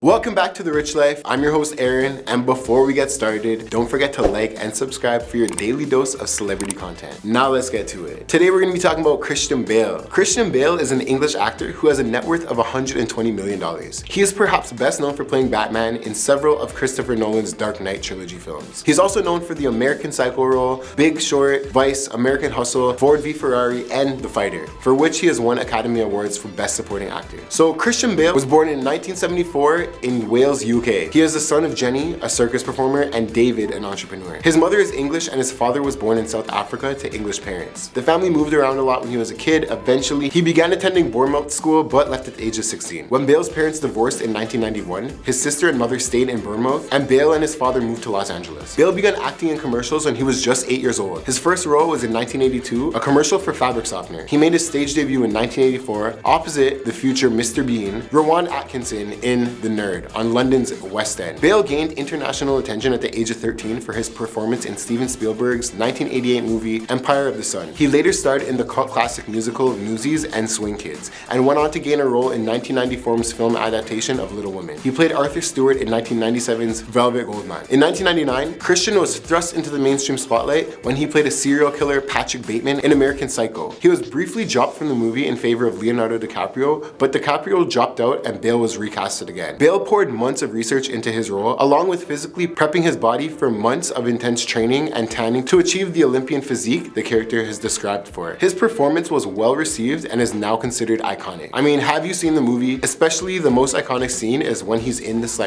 Welcome back to The Rich Life. I'm your host Aaron, and before we get started, don't forget to like and subscribe for your daily dose of celebrity content. Now let's get to it. Today we're going to be talking about Christian Bale. Christian Bale is an English actor who has a net worth of $120 million. He is perhaps best known for playing Batman in several of Christopher Nolan's Dark Knight trilogy films. He's also known for the American Psycho role, Big Short, Vice, American Hustle, Ford v Ferrari, and The Fighter, for which he has won Academy Awards for Best Supporting Actor. So Christian Bale was born in 1974 in Wales, UK. He is the son of Jenny, a circus performer, and David, an entrepreneur. His mother is English and his father was born in South Africa to English parents. The family moved around a lot when he was a kid. Eventually, he began attending Bournemouth School but left at the age of 16. When Bale's parents divorced in 1991, his sister and mother stayed in Bournemouth, and Bale and his father moved to Los Angeles. Bale began acting in commercials when he was just 8 years old. His first role was in 1982, a commercial for fabric softener. He made his stage debut in 1984 opposite the future Mr. Bean, Rowan Atkinson in The Nerd, on London's West End. Bale gained international attention at the age of 13 for his performance in Steven Spielberg's 1988 movie Empire of the Sun. He later starred in the cult classic musical Newsies and Swing Kids, and went on to gain a role in 1994's film adaptation of Little Women. He played Arthur Stewart in 1997's Velvet Goldmine. In 1999, Christian was thrust into the mainstream spotlight when he played a serial killer, Patrick Bateman, in American Psycho. He was briefly dropped from the movie in favor of Leonardo DiCaprio, but DiCaprio dropped out and Bale was recasted again. Bale poured months of research into his role, along with physically prepping his body for months of intense training and tanning to achieve the Olympian physique the character has described for. His performance was well received and is now considered iconic. I mean, have you seen the movie? Especially the most iconic scene is when he's in this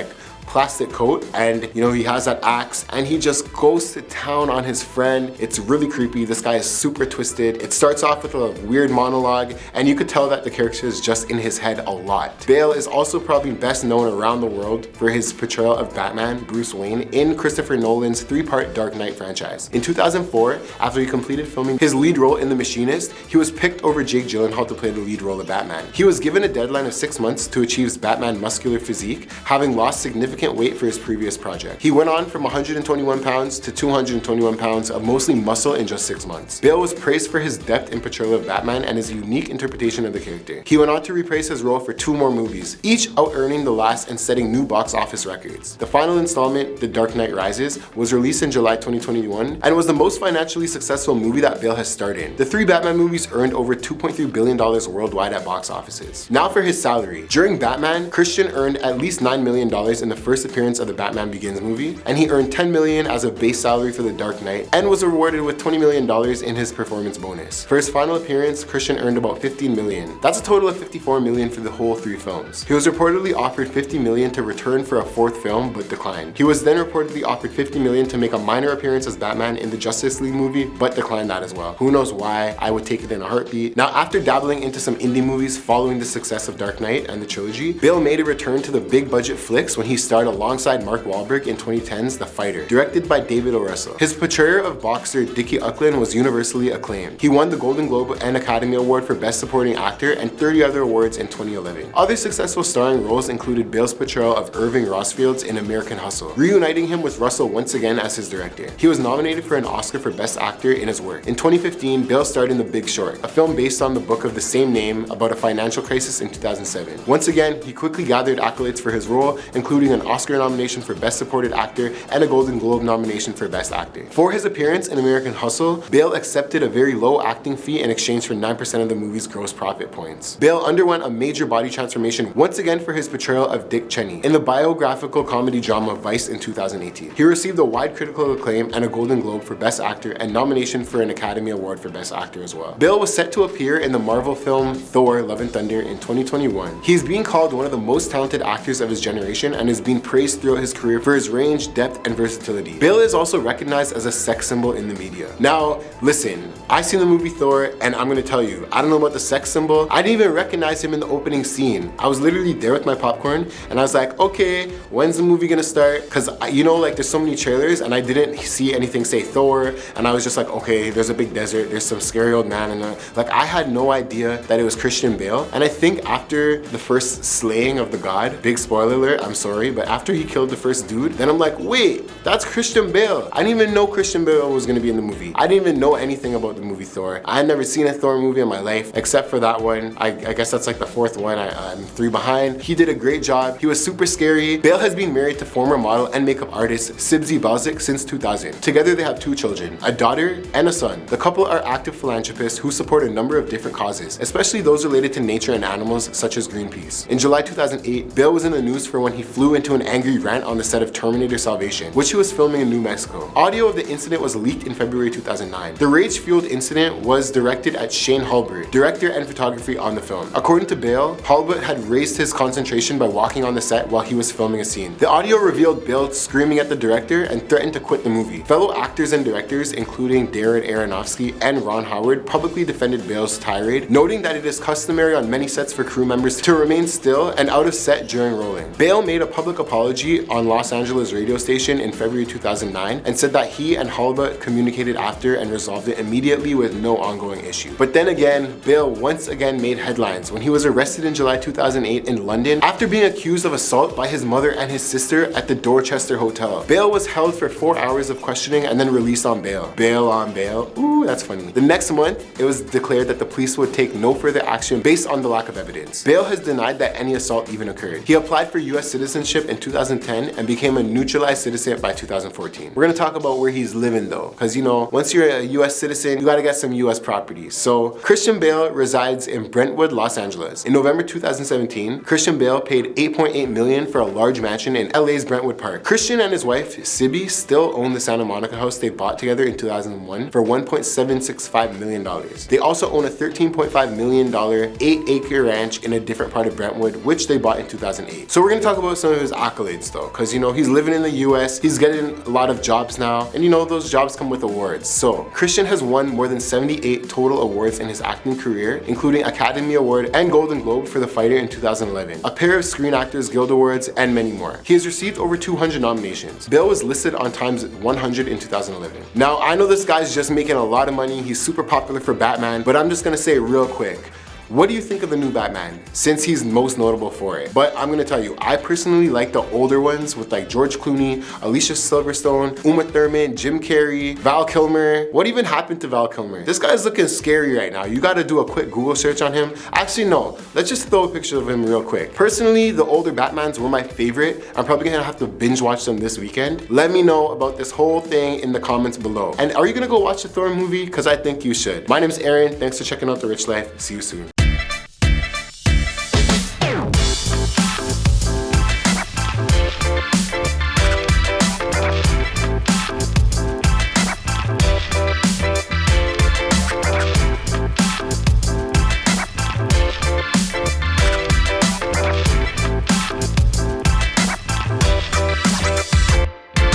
plastic coat and he has that axe and he just goes to town on his friend. It's really creepy. This guy is super twisted. It starts off with a weird monologue and you could tell that the character is just in his head a lot. Bale is also probably best known around the world for his portrayal of Batman, Bruce Wayne, in Christopher Nolan's three-part Dark Knight franchise. In 2004, after he completed filming his lead role in The Machinist, he was picked over Jake Gyllenhaal to play the lead role of Batman. He was given a deadline of 6 months to achieve his Batman muscular physique, having lost significant weight for his previous project. He went on from 121 pounds to 221 pounds of mostly muscle in just 6 months. Bale was praised for his depth in portrayal of Batman and his unique interpretation of the character. He went on to reprise his role for 2 more movies, each out-earning the last and setting new box office records. The final installment, The Dark Knight Rises, was released in July 2021 and was the most financially successful movie that Bale has starred in. The 3 Batman movies earned over $2.3 billion worldwide at box offices. Now for his salary. During Batman, Christian earned at least $9 million in the first appearance of the Batman Begins movie, and he earned $10 million as a base salary for The Dark Knight and was rewarded with $20 million in his performance bonus. For his final appearance, Christian earned about $15 million. That's a total of $54 million for the whole 3 films. He was reportedly offered $50 million to return for a 4th film, but declined. He was then reportedly offered $50 million to make a minor appearance as Batman in the Justice League movie, but declined that as well. Who knows why? I would take it in a heartbeat. Now, after dabbling into some indie movies following the success of Dark Knight and the trilogy, Bale made a return to the big budget flicks when he starred alongside Mark Wahlberg in 2010's The Fighter, directed by David O. Russell. His portrayal of boxer Dickie Uckland was universally acclaimed. He won the Golden Globe and Academy Award for Best Supporting Actor and 30 other awards in 2011. Other successful starring roles included Bale's portrayal of Irving Rossfields in American Hustle, reuniting him with Russell once again as his director. He was nominated for an Oscar for Best Actor in his work. In 2015, Bale starred in The Big Short, a film based on the book of the same name about a financial crisis in 2007. Once again, he quickly gathered accolades for his role, including an Oscar nomination for Best Supported Actor and a Golden Globe nomination for Best Actor. For his appearance in American Hustle, Bale accepted a very low acting fee in exchange for 9% of the movie's gross profit points. Bale underwent a major body transformation once again for his portrayal of Dick Cheney in the biographical comedy drama Vice in 2018. He received a wide critical acclaim and a Golden Globe for Best Actor and nomination for an Academy Award for Best Actor as well. Bale was set to appear in the Marvel film Thor: Love and Thunder in 2021. He's being called one of the most talented actors of his generation and is being praised throughout his career for his range, depth, and versatility. Bale is also recognized as a sex symbol in the media. Now, listen, I've seen the movie Thor, and I'm gonna tell you, I don't know about the sex symbol. I didn't even recognize him in the opening scene. I was literally there with my popcorn, and I was like, okay, when's the movie gonna start? Because, there's so many trailers, and I didn't see anything say Thor, and I was just like, okay, there's a big desert, there's some scary old man, and I had no idea that it was Christian Bale. And I think after the first slaying of the god, big spoiler alert, I'm sorry, but but after he killed the first dude, then I'm like, wait, that's Christian Bale. I didn't even know Christian Bale was gonna be in the movie. I didn't even know anything about the movie Thor. I had never seen a Thor movie in my life, except for that one. I guess that's like the fourth one. I'm 3 behind. He did a great job. He was super scary. Bale has been married to former model and makeup artist Sibzy Balzic since 2000. Together they have 2 children, a daughter and a son. The couple are active philanthropists who support a number of different causes, especially those related to nature and animals such as Greenpeace. In July 2008, Bale was in the news for when he flew into an angry rant on the set of Terminator Salvation, which he was filming in New Mexico. Audio of the incident was leaked in February 2009. The rage-fueled incident was directed at Shane Halbert, director and photography on the film. According to Bale, Halbert had raised his concentration by walking on the set while he was filming a scene. The audio revealed Bale screaming at the director and threatened to quit the movie. Fellow actors and directors, including Darren Aronofsky and Ron Howard, publicly defended Bale's tirade, noting that it is customary on many sets for crew members to remain still and out of set during rolling. Bale made a public apology on Los Angeles radio station in February 2009 and said that he and Halbert communicated after and resolved it immediately with no ongoing issue. But then again, Bale once again made headlines when he was arrested in July 2008 in London after being accused of assault by his mother and his sister at the Dorchester Hotel. Bale was held for 4 hours of questioning and then released on bail. Bail on bail. Ooh, that's funny. The next month, it was declared that the police would take no further action based on the lack of evidence. Bale has denied that any assault even occurred. He applied for US citizenship in 2010 and became a naturalized citizen by 2014. We're gonna talk about where he's living though, because you know, once you're a US citizen, you gotta get some US properties. So Christian Bale resides in Brentwood, Los Angeles. In November 2017, Christian Bale paid $8.8 million for a large mansion in LA's Brentwood Park. Christian and his wife, Sibby, still own the Santa Monica house they bought together in 2001 for $1.765 million. They also own a $13.5 million 8-acre ranch in a different part of Brentwood, which they bought in 2008. So we're gonna talk about some of his accolades though, because you know, he's living in the US, he's getting a lot of jobs now, and you know, those jobs come with awards. So Christian has won more than 78 total awards in his acting career, including Academy Award and Golden Globe for The Fighter in 2011, a pair of Screen Actors Guild Awards, and many more. He has received over 200 nominations. Bale was listed on Time's 100 in 2011. Now, I know this guy's just making a lot of money, he's super popular for Batman, but I'm just gonna say real quick, what do you think of the new Batman, since he's most notable for it? But I'm gonna tell you, I personally like the older ones with like George Clooney, Alicia Silverstone, Uma Thurman, Jim Carrey, Val Kilmer. What even happened to Val Kilmer? This guy's looking scary right now. You gotta do a quick Google search on him. Actually, no, let's just throw a picture of him real quick. Personally, the older Batmans were my favorite. I'm probably gonna have to binge watch them this weekend. Let me know about this whole thing in the comments below. And are you gonna go watch the Thor movie? Because I think you should. My name's Aaron, thanks for checking out The Rich Life. See you soon.